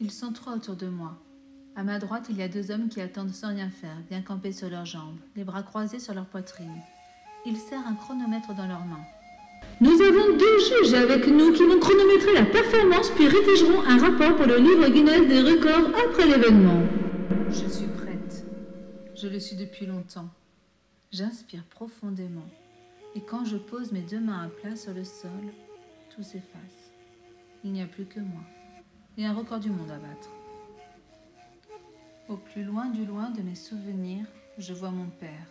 Ils sont trois autour de moi. À ma droite, il y a deux hommes qui attendent sans rien faire, bien campés sur leurs jambes, les bras croisés sur leur poitrine. Ils serrent un chronomètre dans leurs mains. Nous avons deux juges avec nous qui vont chronométrer la performance puis rédigeront un rapport pour le livre Guinness des records après l'événement. Je suis prête. Je le suis depuis longtemps. J'inspire profondément. Et quand je pose mes deux mains à plat sur le sol, tout s'efface. Il n'y a plus que moi. Et un record du monde à battre. Au plus loin du loin de mes souvenirs, je vois mon père.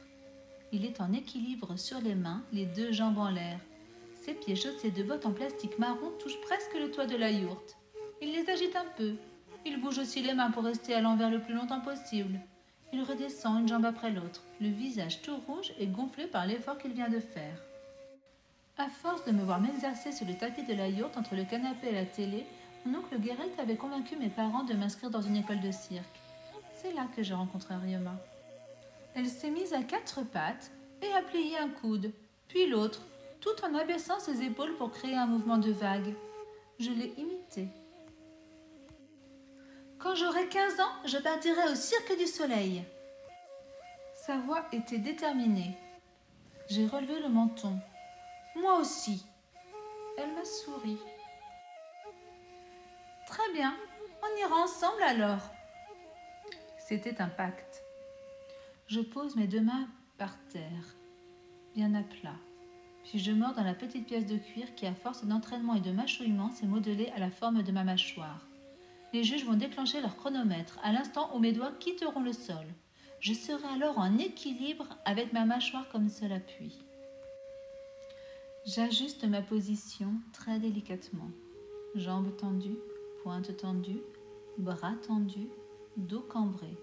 Il est en équilibre sur les mains, les deux jambes en l'air. Ses pieds chaussés de bottes en plastique marron touchent presque le toit de la yourte. Il les agite un peu. Il bouge aussi les mains pour rester à l'envers le plus longtemps possible. Il redescend une jambe après l'autre, le visage tout rouge et gonflé par l'effort qu'il vient de faire. À force de me voir m'exercer sur le tapis de la yourte entre le canapé et la télé, mon oncle Guéret avait convaincu mes parents de m'inscrire dans une école de cirque. C'est là que j'ai rencontré Rioma. Elle s'est mise à quatre pattes et a plié un coude, puis l'autre, tout en abaissant ses épaules pour créer un mouvement de vague. Je l'ai imitée. Quand j'aurai 15 ans, je partirai au Cirque du Soleil. Sa voix était déterminée. J'ai relevé le menton. Moi aussi. Elle m'a souri. Très bien, on ira ensemble alors. C'était un pacte. Je pose mes deux mains par terre, bien à plat. Puis je mords dans la petite pièce de cuir qui, à force d'entraînement et de mâchouillement, s'est modelée à la forme de ma mâchoire. Les juges vont déclencher leur chronomètre à l'instant où mes doigts quitteront le sol. Je serai alors en équilibre avec ma mâchoire comme seul appui. J'ajuste ma position très délicatement. Jambes tendues, pointes tendues, bras tendus, dos cambré.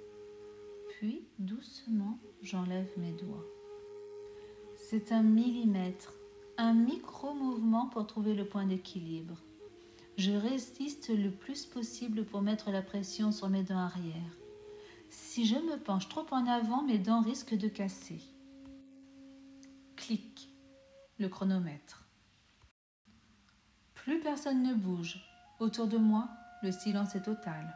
Puis, doucement, j'enlève mes doigts. C'est un millimètre, un micro-mouvement pour trouver le point d'équilibre. Je résiste le plus possible pour mettre la pression sur mes dents arrière. Si je me penche trop en avant, mes dents risquent de casser. Clic, le chronomètre. Plus personne ne bouge. Autour de moi, le silence est total.